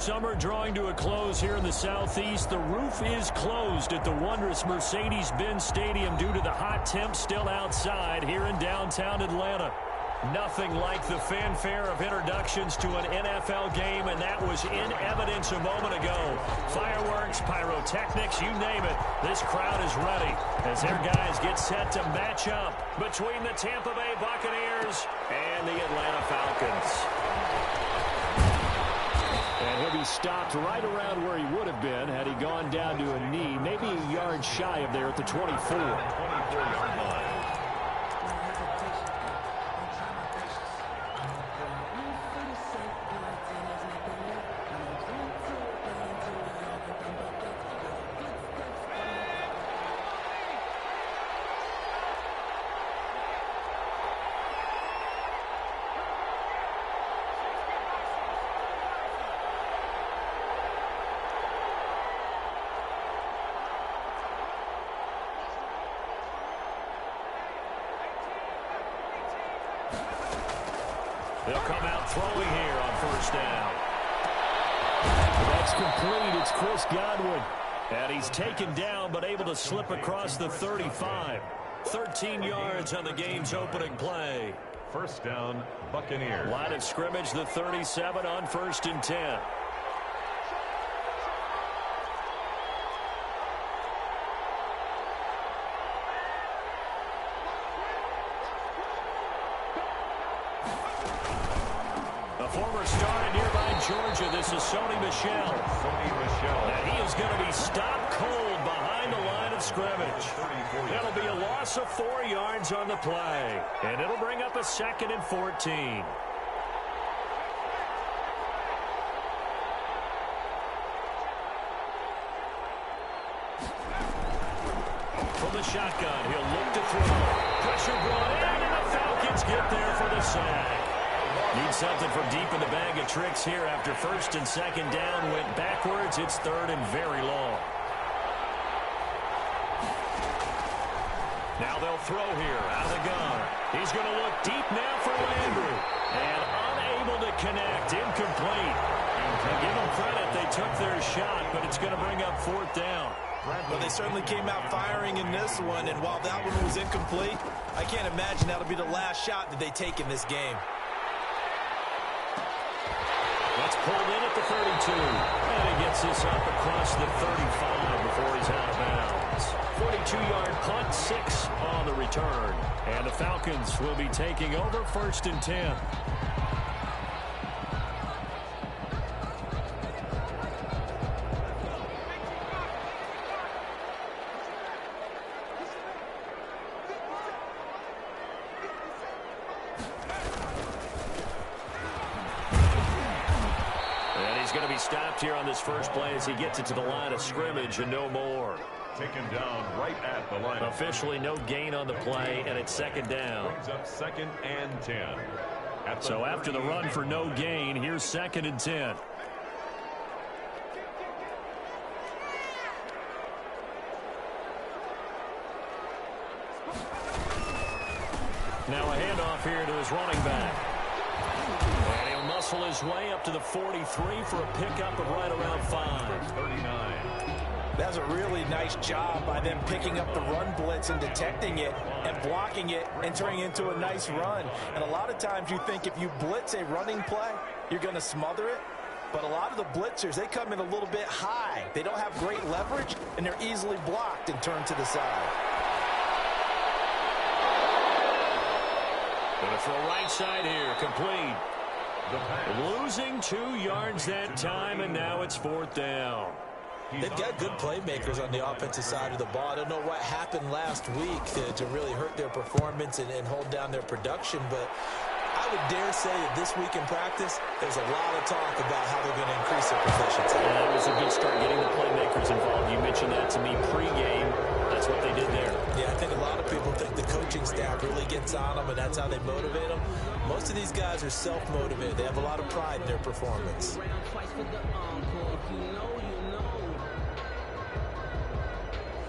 Summer drawing to a close here in the Southeast. The roof is closed at the wondrous Mercedes-Benz Stadium due to the hot temps still outside here in downtown Atlanta. Nothing like the fanfare of introductions to an NFL game, and that was in evidence a moment ago. Fireworks, pyrotechnics, you name it. This crowd is ready as their guys get set to match up between the Tampa Bay Buccaneers and the Atlanta Falcons. And he'll be stopped right around where he would have been had he gone down to a knee, maybe a yard shy of there at the 24. 24-yard line. They'll come out throwing here on first down. That's complete. It's Chris Godwin. And he's taken down but able to slip across the 35. 13 yards on the game's opening play. First down, Buccaneers. Line of scrimmage, the 37 on 1st and 10. Former star in nearby Georgia, this is Sony Michel. And he is going to be stopped cold behind the line of scrimmage. That'll be a loss of 4 yards on the play. And it'll bring up a 2nd and 14. From the shotgun, he'll look to throw. Pressure brought in, and the Falcons get there for the sack. Need something from deep in the bag of tricks here after 1st and 2nd down. Went backwards. It's 3rd and very long. Now they'll throw here out of the gun. He's going to look deep now for Landry. And unable to connect. Incomplete. And give them credit. They took their shot, but it's going to bring up 4th down. Well, they certainly came out firing in this one, and while that one was incomplete, I can't imagine that'll be the last shot that they take in this game. That's pulled in at the 32. And he gets this up across the 35 before he's out of bounds. 42-yard punt, 6 on the return. And the Falcons will be taking over 1st and 10. Going to be stopped here on this first play as he gets it to the line of scrimmage and no more. Taken down right at the line. Officially no gain on the play, and it's 2nd down. Brings up 2nd and 10. So after the run for no gain, here's 2nd and 10. Now a handoff here to his running back. And he'll muscle his way up to the 43 for a pickup of right around 5. 39. That's a really nice job by them picking up the run blitz and detecting it and blocking it and turning it into a nice run. And a lot of times you think if you blitz a running play, you're going to smother it. But a lot of the blitzers, they come in a little bit high. They don't have great leverage, and they're easily blocked and turned to the side. Going to throw right side here, complete. Losing 2 yards that time, and now it's 4th down. They've got good playmakers on the offensive side of the ball. I don't know what happened last week to really hurt their performance and hold down their production, but I would dare say that this week in practice, there's a lot of talk about how they're going to increase their proficiency. Yeah, that was a good start getting the playmakers involved. You mentioned that to me pregame. That's what they did there. Yeah, I think a lot of people think the coaching staff really gets on them, and that's how they motivate them. Most of these guys are self-motivated. They have a lot of pride in their performance.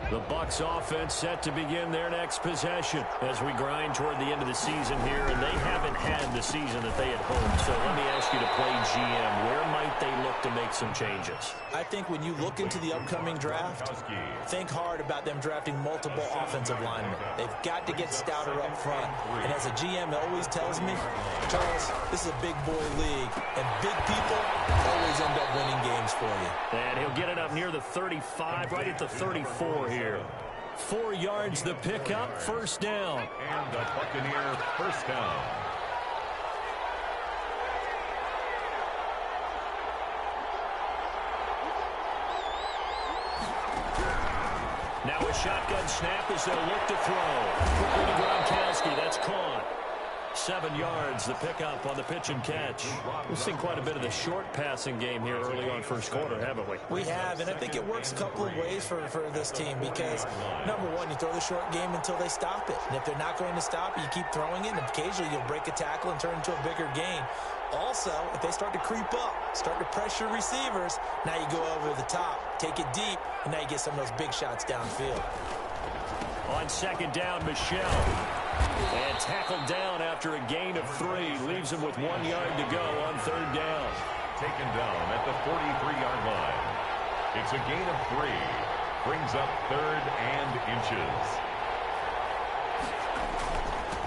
The Bucs offense set to begin their next possession as we grind toward the end of the season here, and they haven't had the season that they had hoped. So let me ask you to play GM. Where might they look to make some changes? I think when you look into the upcoming draft, think hard about them drafting multiple offensive linemen. They've got to get stouter up front. And as a GM always tells me, Charles, this is a big boy league, and big people always end up winning games for you. And he'll get it up near the 35, right at the 34 here. 4 yards the pickup, first down. And the Buccaneer first down. Now a shotgun snap as they'll look to throw. Quickly to Gronkowski, that's caught. 7 yards, the pickup on the pitch and catch. We've seen quite a bit of the short passing game here early on first quarter, haven't we? We have, and I think it works a couple of ways for this team because, number one, you throw the short game until they stop it. And if they're not going to stop it, you keep throwing it, and occasionally you'll break a tackle and turn it into a bigger gain. Also, if they start to creep up, start to pressure receivers, now you go over the top, take it deep, and now you get some of those big shots downfield. On second down, Michelle. And tackled down after a gain of 3. Leaves him with 1 yard to go on third down. Taken down at the 43-yard line. It's a gain of 3. Brings up 3rd and inches.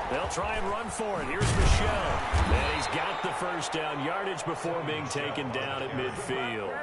They'll try and run for it. Here's Michelle. And he's got the first down yardage before being taken down at midfield.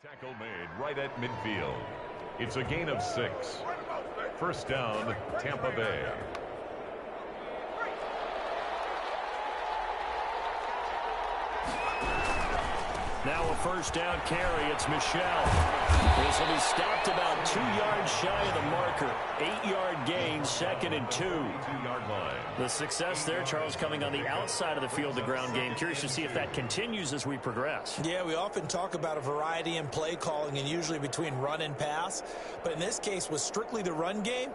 Tackle made right at midfield. It's a gain of 6. First down, Tampa Bay. Now a first down carry. It's Michelle. This will be stopped about 2 yards shy of the marker. 8-yard gain, 2nd and 2. 2-yard line. The success there, Charles, coming on the outside of the field, the ground game. Curious to see if that continues as we progress. Yeah, we often talk about a variety in play calling and usually between run and pass. But in this case, with strictly the run game,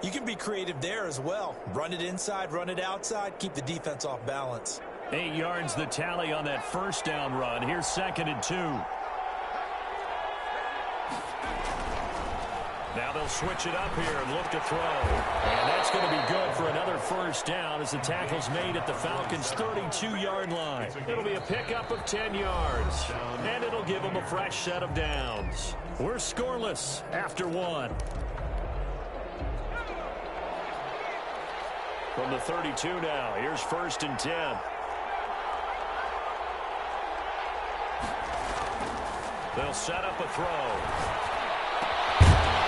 you can be creative there as well. Run it inside, run it outside, keep the defense off balance. 8 yards the tally on that first down run. Here's 2nd and 2. Now they'll switch it up here and look to throw. And that's going to be good for another first down as the tackle's made at the Falcons' 32-yard line. It'll be a pickup of 10 yards. And it'll give them a fresh set of downs. We're scoreless after 1. From the 32 now, here's 1st and 10. They'll set up a throw.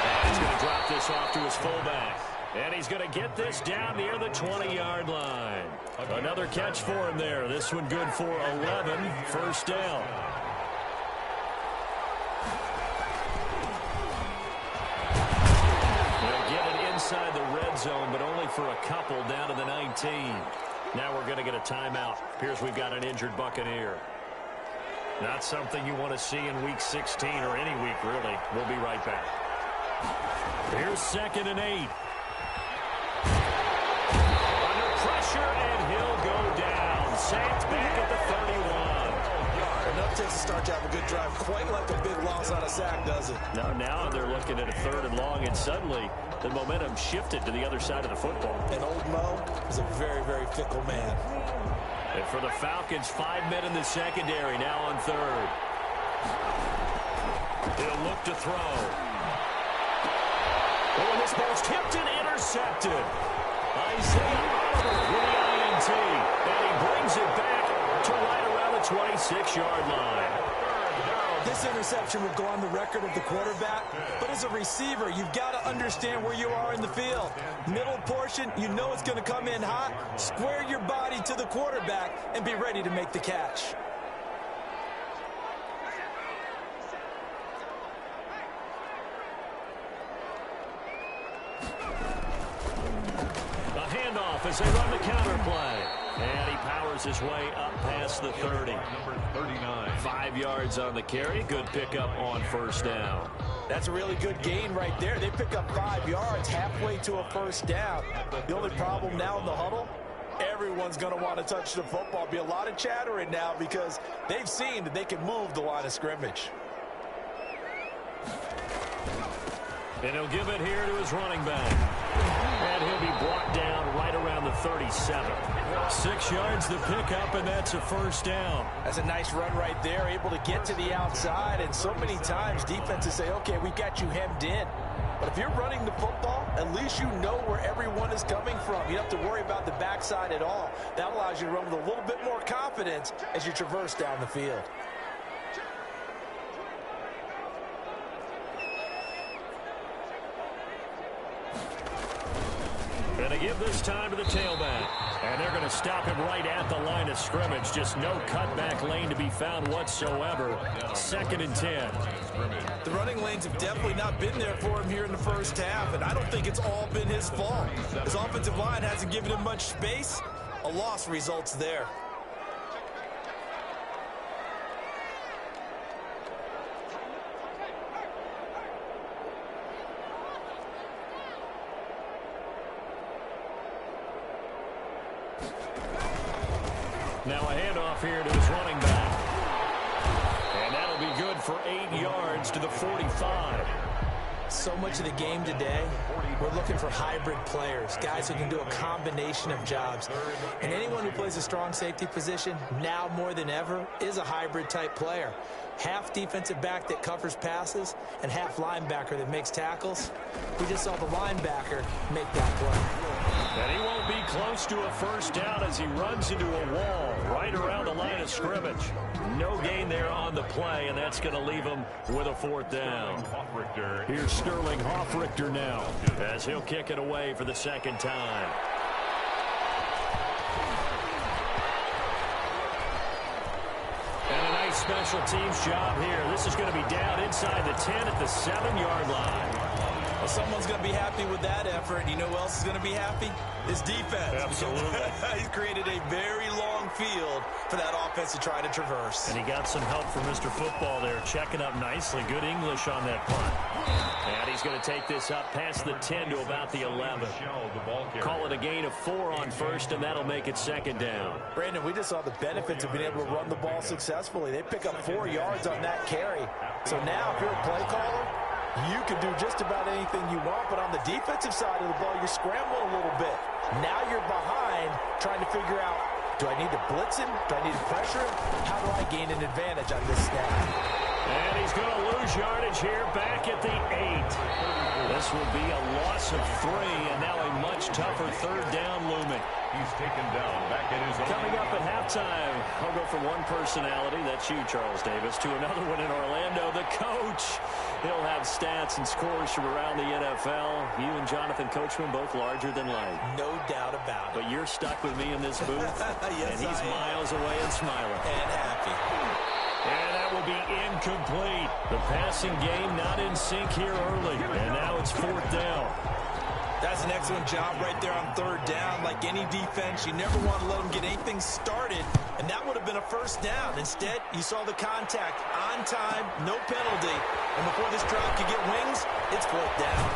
And he's going to drop this off to his fullback. And he's going to get this down near the 20-yard line. Another catch for him there. This one good for 11. First down. They'll get it inside the red zone, but only for a couple down to the 19. Now we're going to get a timeout. Appears we've got an injured Buccaneer. Not something you want to see in Week 16 or any week, really. We'll be right back. Here's 2nd and 8. Under pressure, and he'll go down. Sacked back at the 31. Enough takes to start to have a good drive. Quite like a big loss on a sack, does it? Now they're looking at a 3rd and long, and suddenly the momentum shifted to the other side of the football. And old Mo is a very, very fickle man. And for the Falcons, 5 men in the secondary, now on 3rd. He'll look to throw. Oh, and this ball's tipped and intercepted. Isaiah Oliver with the INT. And he brings it back to right around the 26-yard line. This interception will go on the record of the quarterback, but as a receiver, you've got to understand where you are in the field. Middle portion, you know it's going to come in hot. Square your body to the quarterback and be ready to make the catch. A handoff as they run the counter play. And he powers his way up past the 30. Number 39. 5 yards on the carry. Good pickup on first down. That's a really good gain right there. They pick up 5 yards halfway to a first down. The only problem now in the huddle, everyone's going to want to touch the football. Be a lot of chattering now because they've seen that they can move the line of scrimmage. And he'll give it here to his running back. And he'll be brought down right around the 37. 6 yards the pickup, and that's a first down. That's a nice run right there, able to get to the outside. And so many times defenses say, okay, we've got you hemmed in. But if you're running the football, at least you know where everyone is coming from. You don't have to worry about the backside at all. That allows you to run with a little bit more confidence as you traverse down the field. And they give this time to the tailback. And they're going to stop him right at the line of scrimmage. Just no cutback lane to be found whatsoever. 2nd and 10. The running lanes have definitely not been there for him here in the first half, and I don't think it's all been his fault. His offensive line hasn't given him much space. A loss results there. Now a handoff here to his running back. And that'll be good for 8 yards to the 45. So much of the game today, we're looking for hybrid players, guys who can do a combination of jobs. And anyone who plays a strong safety position, now more than ever, is a hybrid type player. Half defensive back that covers passes and half linebacker that makes tackles. We just saw the linebacker make that play. And he won't be close to a first down as he runs into a wall right around the line of scrimmage. No gain there on the play, and that's going to leave him with a 4th down. Here's Sterling Hoffrichter now as he'll kick it away for the 2nd time. And a nice special teams job here. This is going to be down inside the 10 at the 7-yard line. Well, someone's going to be happy with that effort. You know who else is going to be happy? His defense. Absolutely. He's created a very long field for that offense to try to traverse. And he got some help from Mr. Football there, checking up nicely. Good English on that punt. And he's going to take this up past the 10 to about the 11. Call it a gain of 4 on first, and that'll make it 2nd down. Brandon, we just saw the benefits of being able to run the ball successfully. They pick up 4 yards on that carry. So now, if you're a play caller, you can do just about anything you want, but on the defensive side of the ball, you're scrambling a little bit. Now you're behind, trying to figure out, do I need to blitz him? Do I need to pressure him? How do I gain an advantage on this snap? And he's going to lose yardage here back at the 8. This will be a loss of 3, and now a much tougher 3rd down looming. He's taken down back at his own. Coming up at halftime, I'll go from one personality, that's you, Charles Davis, to another one in Orlando, the coach. He'll have stats and scores from around the NFL. You and Jonathan Coachman both larger than life. No doubt about it. But you're stuck with me in this booth, Yes, and he's miles away and smiling. And happy. And that will be incomplete. The passing game not in sync here early, and now it's 4th down. That's an excellent job right there on 3rd down. Like any defense, you never want to let them get anything started, and that would have been a first down. Instead, you saw the contact on time, no penalty, and before this drive could get wings, it's 4th down.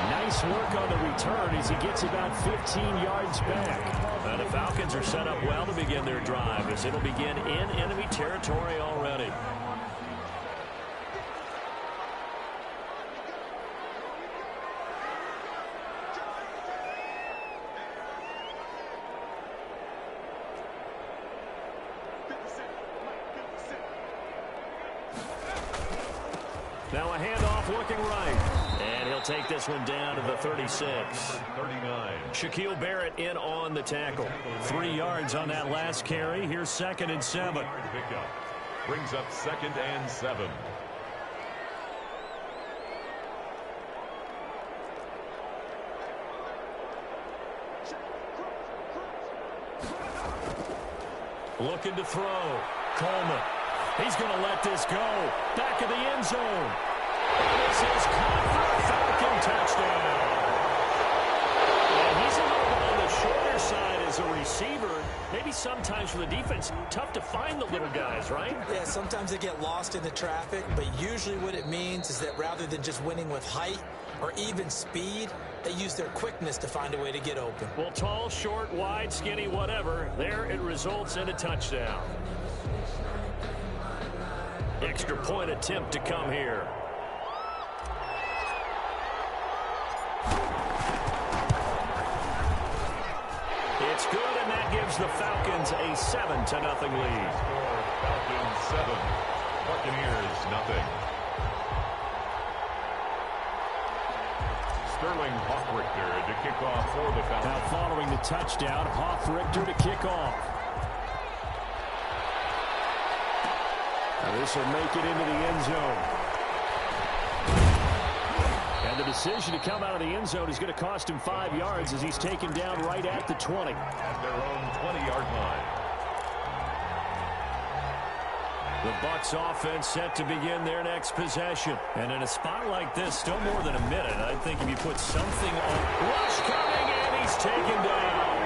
Nice work on the return as he gets about 15 yards back. The Falcons are set up well to begin their drive as it'll begin in enemy territory already. Now a handoff looking right. And he'll take this one down to the 36. 39. Shaquille Barrett in on the tackle. 3 yards on that last carry. Here's 2nd and 7. Pickup. Brings up 2nd and 7. Looking to throw. Coleman. He's going to let this go. Back of the end zone. And this is caught for a Falcon touchdown. And he's a little bit on the shorter side as a receiver. Maybe sometimes for the defense, tough to find the little guys, right? Yeah, sometimes they get lost in the traffic, but usually what it means is that rather than just winning with height or even speed, they use their quickness to find a way to get open. Well, tall, short, wide, skinny, whatever, there it results in a touchdown. Extra point attempt to come here. It's good, and that gives the Falcons a 7-0 lead. Falcons 7. Buccaneers nothing. Sterling Hoffrichter to kick off for the Falcons. Now following the touchdown, Hoffrichter to kick off. Now this will make it into the end zone. And the decision to come out of the end zone is going to cost him 5 yards as he's taken down right at the 20. At their own 20-yard line. The Bucs offense set to begin their next possession. And in a spot like this, still more than a minute, I think if you put something on... Rush coming, and he's taken down.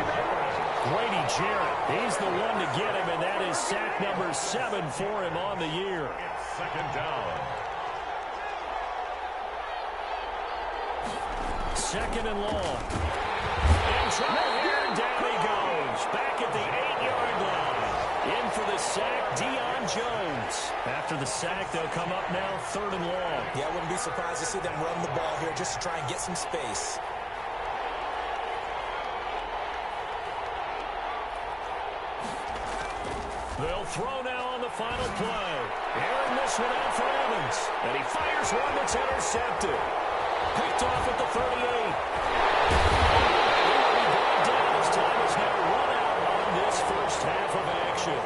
Grady Jarrett, he's the one to get him, and that is sack number 7 for him on the year. It's 2nd down. 2nd and long. In trouble here, and down he goes. Back at the 8-yard line. In for the sack, Deion Jones. After the sack, they'll come up now 3rd and long. Yeah, I wouldn't be surprised to see them run the ball here just to try and get some space. They'll throw now on the final play. Airing this one out for Evans. And he fires one that's intercepted. Picked off at the 38. He will be brought down as time is now run out on this first half of action.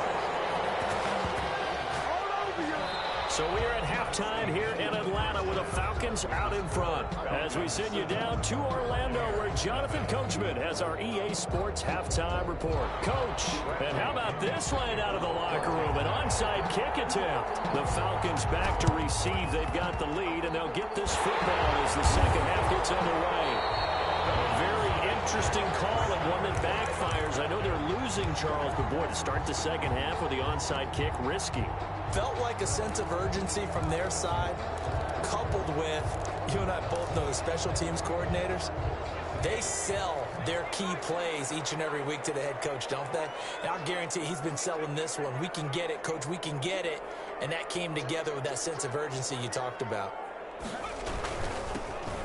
So we are at halftime here in Atlanta with the Falcons out in front. As we send you down to Orlando where Jonathan Coachman has our EA Sports halftime report. Coach, and how about this line out of the locker room? An onside kick attempt. The Falcons back to receive. They've got the lead, and they'll get this football as the second half gets underway. A very interesting call and one that backfires. I know they're losing, Charles, but boy, to start the second half with the onside kick, risky. Felt like a sense of urgency from their side, coupled with, you and I both know the special teams coordinators, they sell their key plays each and every week to the head coach, don't they? And I'll guarantee he's been selling this one. We can get it, coach, we can get it. And that came together with that sense of urgency you talked about.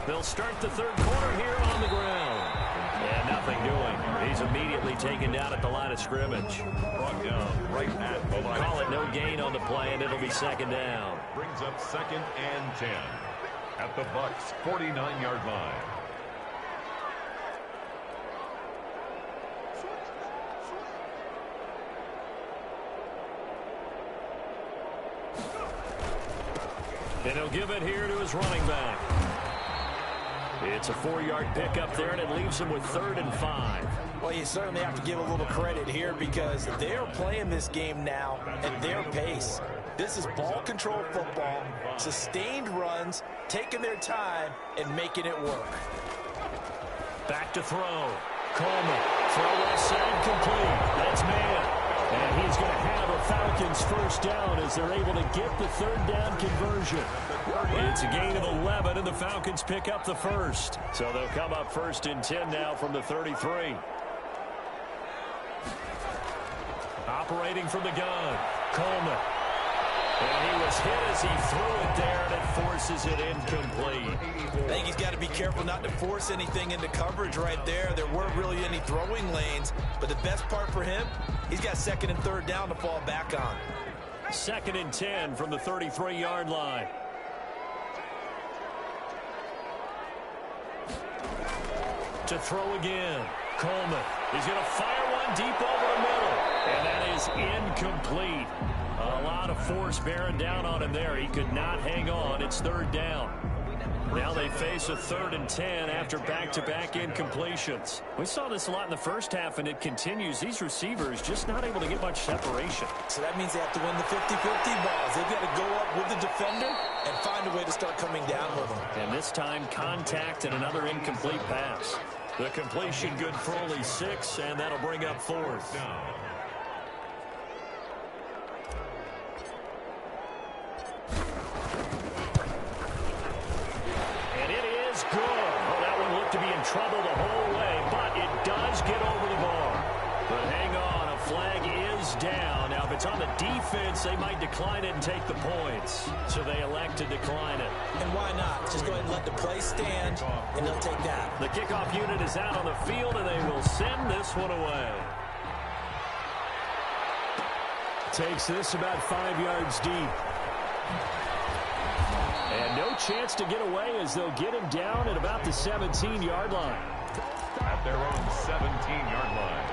They'll start the third quarter here on the ground. And nothing doing. He's immediately taken down at the line of scrimmage. Brought down right at the line. Call it no gain on the play, and it'll be 2nd down. Brings up 2nd and 10. At the Bucs' 49-yard line. And he'll give it here to his running back. It's a 4-yard pickup there, and it leaves him with 3rd and 5. Well, you certainly have to give a little credit here because they're playing this game now at their pace. This is ball control football, sustained runs, taking their time, and making it work. Back to throw. Coleman. Throw left side complete. That's man. And he's going to have a Falcons first down as they're able to get the 3rd down conversion. It's a gain of 11, and the Falcons pick up the first. So they'll come up 1st and 10 now from the 33. Operating from the gun. Coleman. And he was hit as he threw it there, and it forces it incomplete. I think he's got to be careful not to force anything into coverage right there. There weren't really any throwing lanes, but the best part for him, he's got 2nd and 3rd down to fall back on. 2nd and 10 from the 33-yard line. To throw again. Coleman. He's going to fire one deep over the middle. And that is incomplete. A lot of force bearing down on him there. He could not hang on. It's third down. Now they face a 3rd and 10 after back-to-back incompletions. We saw this a lot in the first half, and it continues. These receivers just not able to get much separation. So that means they have to win the 50-50 balls. They've got to go up with the defender and find a way to start coming down with them. And this time, contact and another incomplete pass. The completion good for only 6, and that'll bring up 4th. Good. Oh, that one looked to be in trouble the whole way, but it does get over the bar. But hang on, a flag is down. Now, if it's on the defense, they might decline it and take the points. So they elect to decline it. And why not? Just go ahead and let the play stand, and they'll take that. The kickoff unit is out on the field, and they will send this one away. Takes this about 5 yards deep. And no chance to get away as they'll get him down at about the 17-yard line. At their own 17-yard line.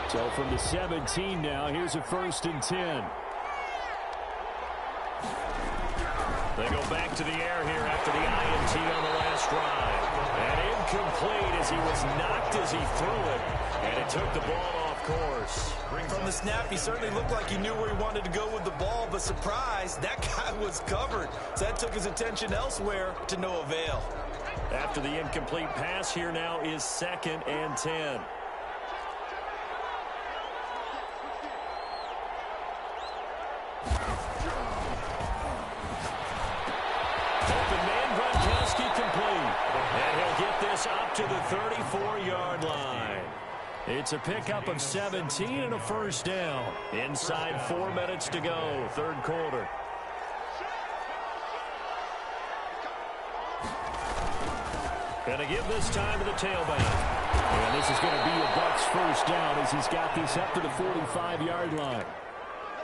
So from the 17 now, here's a 1st and 10. They go back to the air here after the INT on the last drive. And incomplete as he was knocked as he threw it. And it took the ball off course. From the snap, he certainly looked like he knew where he wanted to go with the ball, but surprise, that guy was covered. So that took his attention elsewhere to no avail. After the incomplete pass, here now is 2nd and 10. Up to the 34-yard line. It's a pickup of 17 and a 1st down. Inside 4 minutes to go, 3rd quarter. Gonna give this time to the tailback. And this is going to be a Bucs 1st down as he's got this up to the 45-yard line.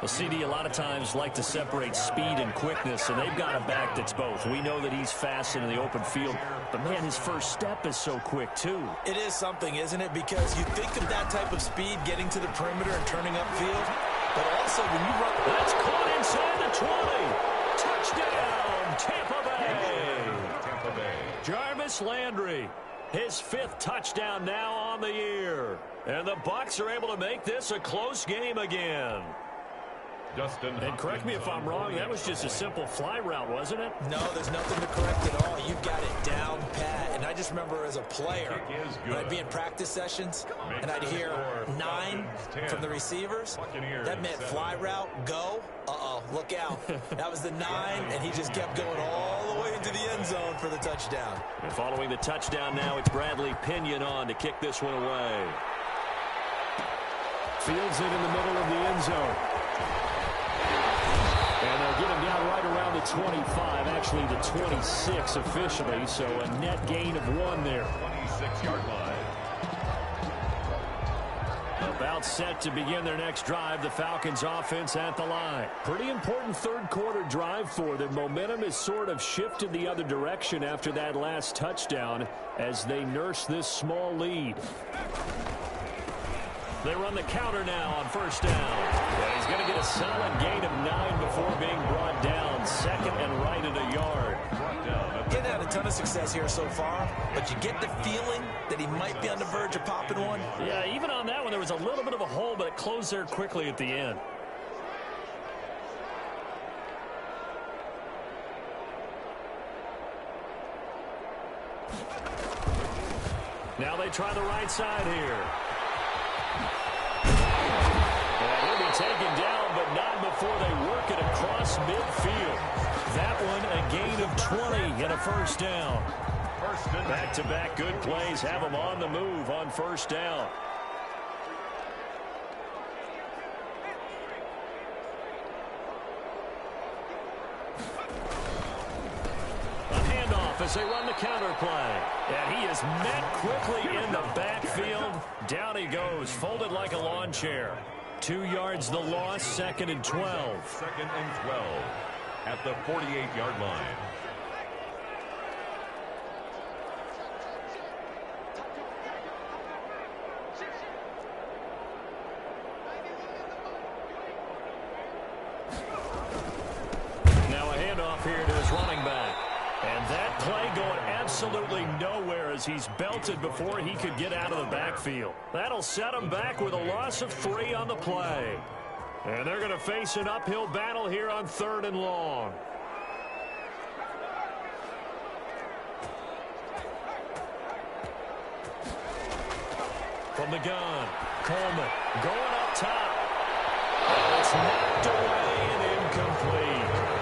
Well, CD, a lot of times like to separate speed and quickness, and they've got a back that's both. We know that he's fast in the open field, but, man, his first step is so quick, too. It is something, isn't it? Because you think of that type of speed getting to the perimeter and turning upfield, but also when you run... That's caught inside the 20. Touchdown, Tampa Bay. Tampa Bay. Jarvis Landry, his 5th touchdown now on the year. And the Bucs are able to make this a close game again. And correct me if I'm wrong, that was just a simple fly route, wasn't it? No, there's nothing to correct at all. You've got it down pat. And I just remember as a player, when I'd be in practice sessions, and I'd hear 9 from the receivers, that meant fly route, go, look out. That was the 9, and he just kept going all the way into the end zone for the touchdown. And following the touchdown now, it's Bradley Pinion on to kick this one away. Fields it in the middle of the end zone. And they'll get him down right around the 25, actually the 26 officially, so a net gain of 1 there. 26-yard line. About set to begin their next drive, the Falcons offense at the line. Pretty important 3rd quarter drive for them. Momentum has sort of shifted the other direction after that last touchdown as they nurse this small lead. They run the counter now on 1st down. And he's going to get a solid gain of 9 before being brought down. 2nd and right at a yard. Getting had a ton of success here so far, but you get the feeling that he might be on the verge of popping one. Yeah, even on that one, there was a little bit of a hole, but it closed there quickly at the end. Now they try the right side here. And he'll be taken down, but not before they work it across midfield. That one a gain of 20 and a 1st down. Back-to-back good plays have them on the move on 1st down. A handoff as they run the counter play. And he is met quickly in the backfield. Down he goes, folded like a lawn chair. 2 yards the loss, 2nd and 12. 2nd and 12 at the 48-yard line. Now a handoff here to his running back. And that play going absolutely nowhere as he's belted before he could get out of the backfield. That'll set him back with a loss of 3 on the play. And they're going to face an uphill battle here on 3rd and long. From the gun, Coleman going up top. It's knocked away and incomplete.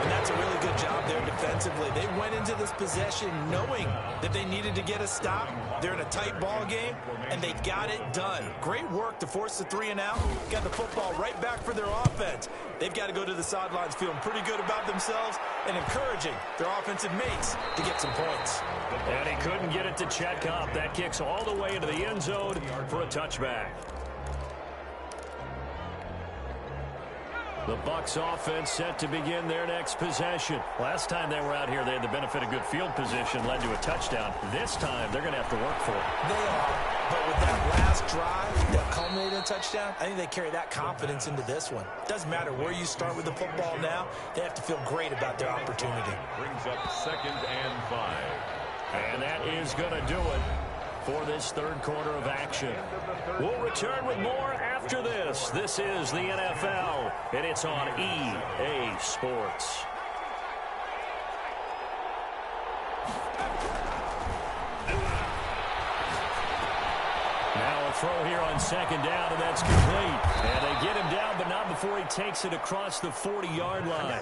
And that's a really good job there defensively. They went into this possession knowing that they needed to get a stop. They're in a tight ball game, and they got it done. Great work to force the 3 and out. Got the football right back for their offense. They've got to go to the sidelines feeling pretty good about themselves and encouraging their offensive mates to get some points. And he couldn't get it to check up. That kicks all the way into the end zone for a touchback. The Bucs offense set to begin their next possession. Last time they were out here, they had the benefit of good field position, led to a touchdown. This time, they're going to have to work for it. They are, but with that last drive that culminated in a touchdown, I think they carry that confidence into this one. Doesn't matter where you start with the football now, they have to feel great about their opportunity. Brings up 2nd and 5. And that is going to do it for this 3rd quarter of action. We'll return with more after this. This is the NFL, and it's on EA Sports. Now a throw here on 2nd down, and that's complete. And they get him down, but not before he takes it across the 40-yard line.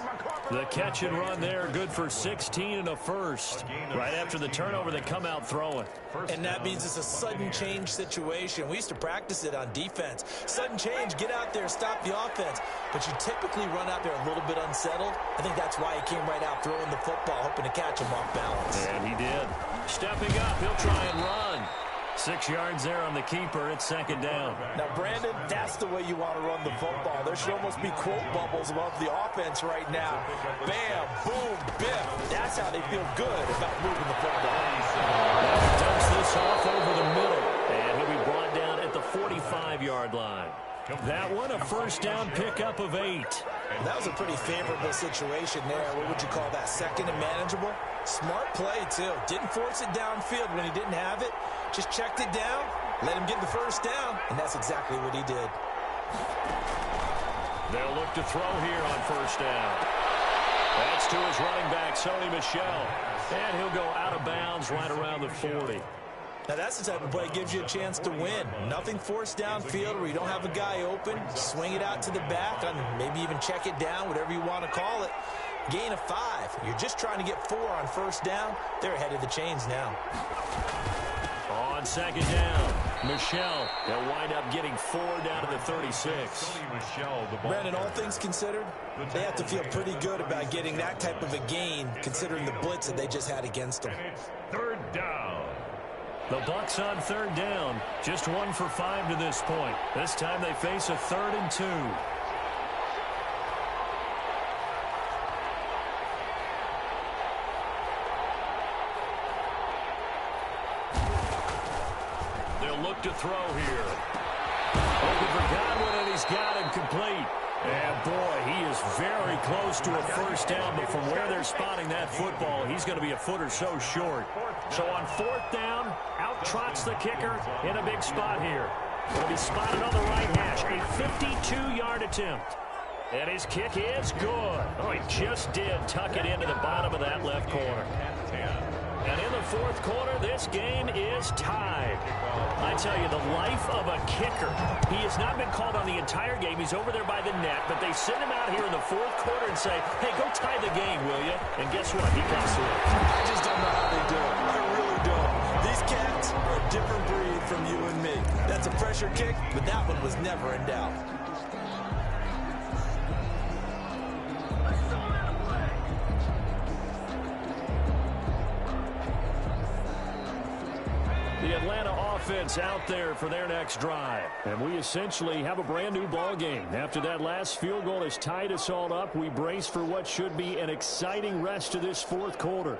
The catch and run there, good for 16 and a first. Right after the turnover, they come out throwing. And that means it's a sudden change situation. We used to practice it on defense. Sudden change, get out there, stop the offense. But you typically run out there a little bit unsettled. I think that's why he came right out throwing the football, hoping to catch him off balance. And he did. Stepping up, he'll try and run. 6 yards there on the keeper. It's 2nd down. Now, Brandon, that's the way you want to run the football. There should almost be quote bubbles above the offense right now. Bam, boom, biff. That's how they feel good about moving the football. Dumps this off over the middle. And he'll be brought down at the 45-yard line. That one, a 1st down pickup of 8. That was a pretty favorable situation there. What would you call that? 2nd and manageable? Smart play, too. Didn't force it downfield when he didn't have it. Just checked it down, let him get the 1st down, and that's exactly what he did. They'll look to throw here on 1st down. That's to his running back, Sony Michel. And he'll go out of bounds right around the 40. Now, that's the type of play that gives you a chance to win. Nothing forced downfield where you don't have a guy open. Swing it out to the back, and maybe even check it down, whatever you want to call it. Gain of 5. You're just trying to get 4 on 1st down. They're ahead of the chains now. On 2nd down, Michel. They'll wind up getting 4 down to the 36. Brandon, all things considered, they have to feel pretty good about getting that type of a gain, considering the blitz that they just had against them. 3rd down. The Bucs on 3rd down, just 1 for 5 to this point. This time they face a 3rd and 2. They'll look to throw here. Looking for Godwin, and he's got him complete. And, boy, he is very close to a 1st down, but from where they're spotting that football, he's going to be a foot or so short. So on 4th down, out trots the kicker in a big spot here. Will be spotted on the right hash, a 52-yard attempt. And his kick is good. Oh, he just did tuck it into the bottom of that left corner. And in the 4th quarter, this game is tied. I tell you, the life of a kicker. He has not been called on the entire game. He's over there by the net, but they send him out here in the 4th quarter and say, hey, go tie the game, will you? And guess what? He comes through. I just don't know how they do it. I really don't. These cats are a different breed from you and me. That's a pressure kick, but that one was never in doubt. offense out there for their next drive. And we essentially have a brand new ball game. After that last field goal has tied us all up, we brace for what should be an exciting rest of this fourth quarter.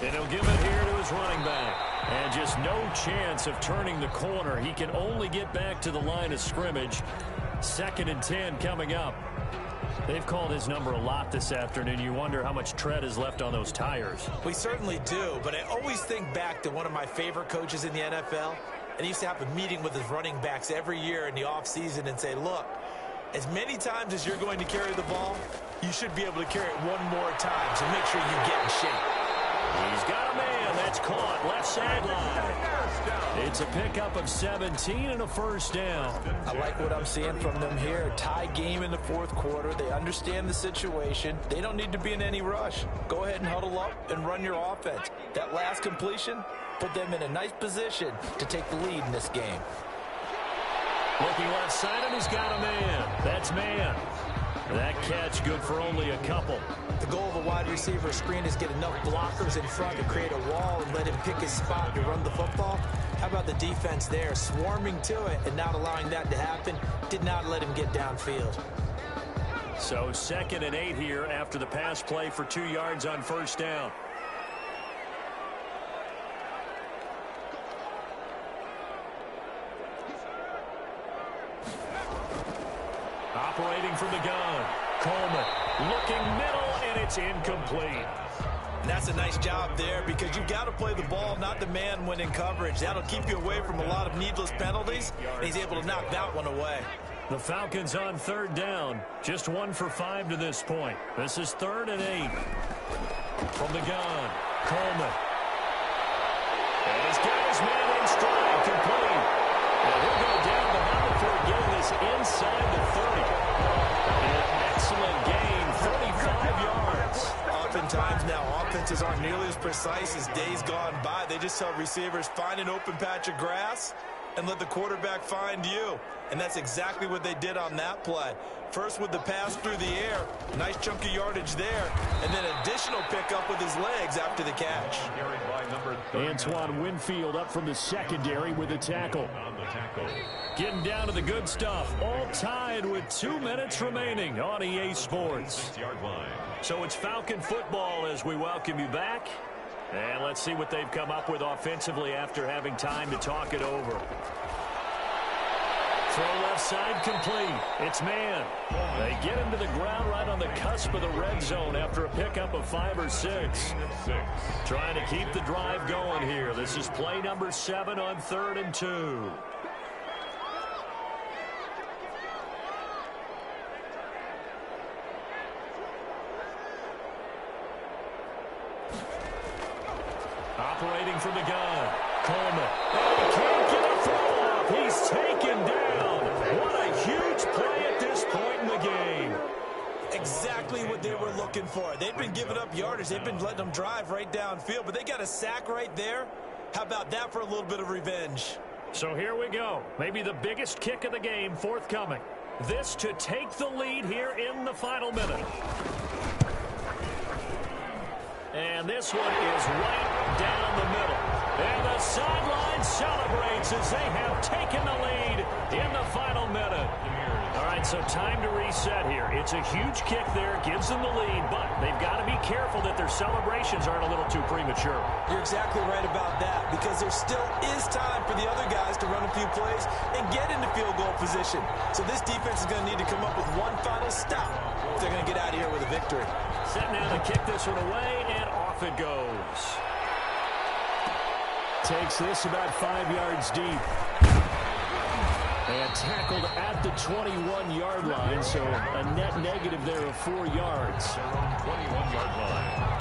And he'll give it here to his running back. And just no chance of turning the corner. He can only get back to the line of scrimmage. 2nd and 10 coming up. They've called his number a lot this afternoon. You wonder how much tread is left on those tires. We certainly do, but I always think back to one of my favorite coaches in the NFL. And he used to have a meeting with his running backs every year in the offseason and say, look, as many times as you're going to carry the ball, you should be able to carry it one more time, so make sure you get in shape. He's got a man. That's caught. Left sideline. It's a pickup of 17 and a first down. I like what I'm seeing from them here. Tie game in the fourth quarter. They understand the situation. They don't need to be in any rush. Go ahead and huddle up and run your offense. That last completion put them in a nice position to take the lead in this game. Looking left side, and he's got a man. That's man. That catch good for only a couple. The goal of a wide receiver screen is get enough blockers in front to create a wall and let him pick his spot to run the football. How about the defense there, swarming to it and not allowing that to happen? Did not let him get downfield. So 2nd and 8 here after the pass play for 2 yards on first down. Operating from the gun. Coleman looking middle, and it's incomplete. And that's a nice job there because you've got to play the ball, not the man when in coverage. That'll keep you away from a lot of needless penalties. And he's able to knock that one away. The Falcons on 3rd down. Just 1 for 5 to this point. This is 3rd and 8. From the gun, Coleman. And he's got his man in stride, complete. And he'll go down the line before getting this inside the 30. An excellent gain, 35 yards. Oftentimes now, offenses aren't nearly as precise as days gone by. They just tell receivers, find an open patch of grass and let the quarterback find you. And that's exactly what they did on that play. First with the pass through the air, nice chunk of yardage there, and then additional pickup with his legs after the catch. Antoine Winfield up from the secondary with a tackle. Getting down to the good stuff, all tied with 2 minutes remaining on EA Sports. So it's Falcon football as we welcome you back. And let's see what they've come up with offensively after having time to talk it over. Throw left side complete. It's man. They get him to the ground right on the cusp of the red zone after a pickup of 5 or 6. Trying to keep the drive going here. This is play number 7 on 3rd and 2. Operating from the gun, Coleman. And he can't get a throw off. He's taken down. What a huge play at this point in the game. Exactly what they were looking for. They've been giving up yardage. They've been letting them drive right downfield, but they got a sack right there. How about that for a little bit of revenge? So here we go. Maybe the biggest kick of the game forthcoming. This to take the lead here in the final minute. And this one is right down the middle. And the sideline celebrates as they have taken the lead in the final minute. All right, so time to reset here. It's a huge kick there, gives them the lead, but they've got to be careful that their celebrations aren't a little too premature. You're exactly right about that because there still is time for the other guys to run a few plays and get into field goal position. So this defense is going to need to come up with one final stop if they're going to get out of here with a victory. Setting down to kick this one away, and off it goes. Takes this about 5 yards deep. And tackled at the 21-yard line, so a net negative there of 4 yards. 21-yard line.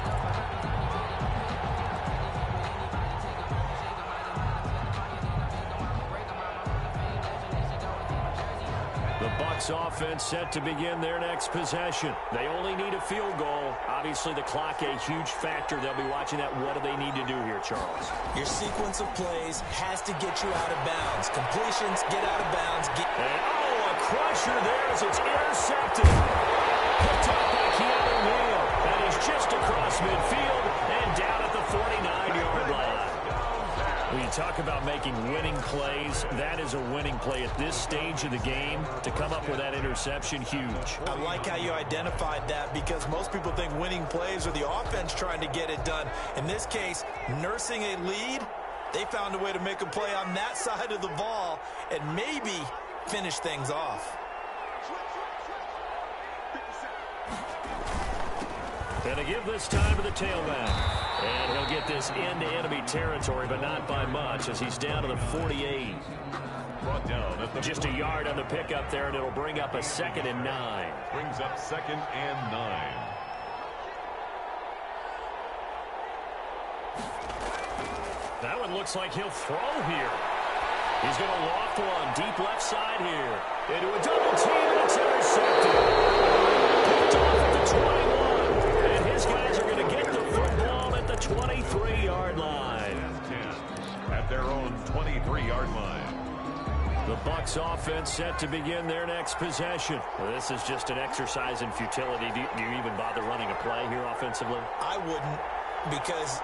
The Bucs offense set to begin their next possession. They only need a field goal. Obviously, the clock a huge factor. They'll be watching that. What do they need to do here, Charles? Your sequence of plays has to get you out of bounds. Completions, get out of bounds. And, a pressure there as it's intercepted. Picked off by Keanu Neal. And he's just across midfield and down at the 49-yard line. When you talk about making winning plays, that is a winning play at this stage of the game. To come up with that interception, huge. I like how you identified that because most people think winning plays are the offense trying to get it done. In this case, nursing a lead, they found a way to make a play on that side of the ball and maybe finish things off. And to give this time to the tailback. And he'll get this into enemy territory, but not by much as he's down to the 48. Brought down at the Just a yard on the pickup there, and it'll bring up a 2nd and 9. brings up 2nd and 9. That one looks like he'll throw here. He's going to loft one deep left side here. Into a double team, and it's intercepted. Picked off at the 21. And his guys are going to get the football at the 23-yard line. 10 at their own 23-yard line. The Bucs offense set to begin their next possession. Well, this is just an exercise in futility. Do you even bother running a play here offensively? I wouldn't, because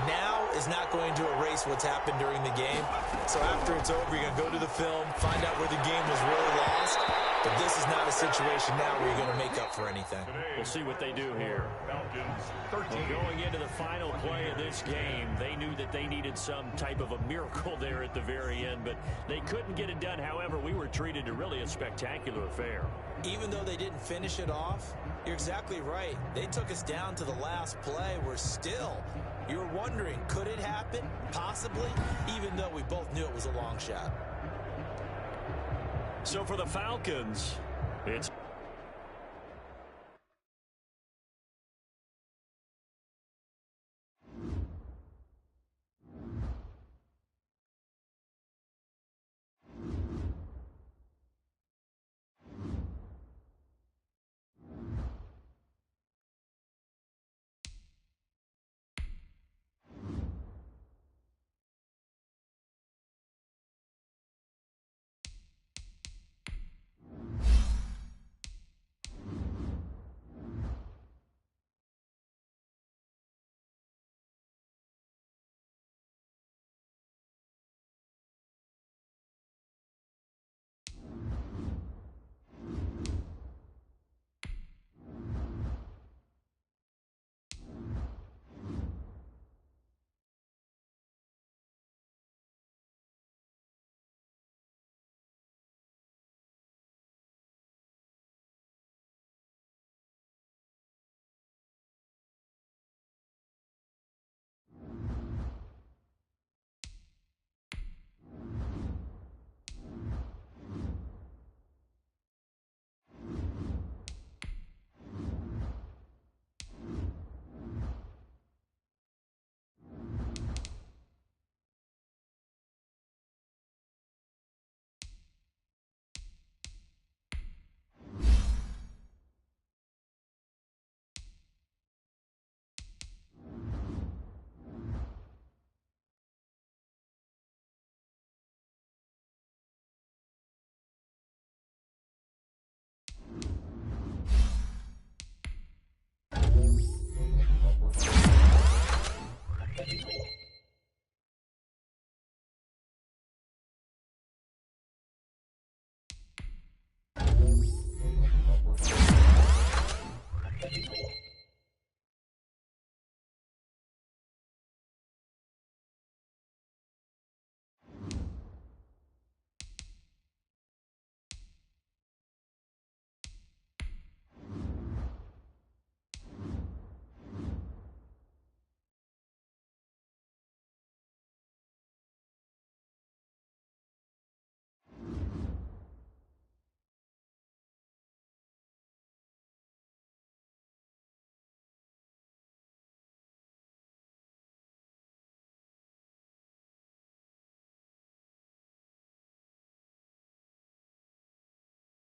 now is not going to erase what's happened during the game. So after it's over, you're going to go to the film, find out where the game was really lost. But this is not a situation now where you're going to make up for anything. We'll see what they do here. Falcons 13. Well, going into the final play of this game, they knew that they needed some type of a miracle there at the very end, but they couldn't get it done. However, we were treated to really a spectacular affair. Even though they didn't finish it off, you're exactly right. They took us down to the last play. We're still, you're wondering, could it happen? Possibly, even though we both knew it was a long shot. So for the Falcons, it's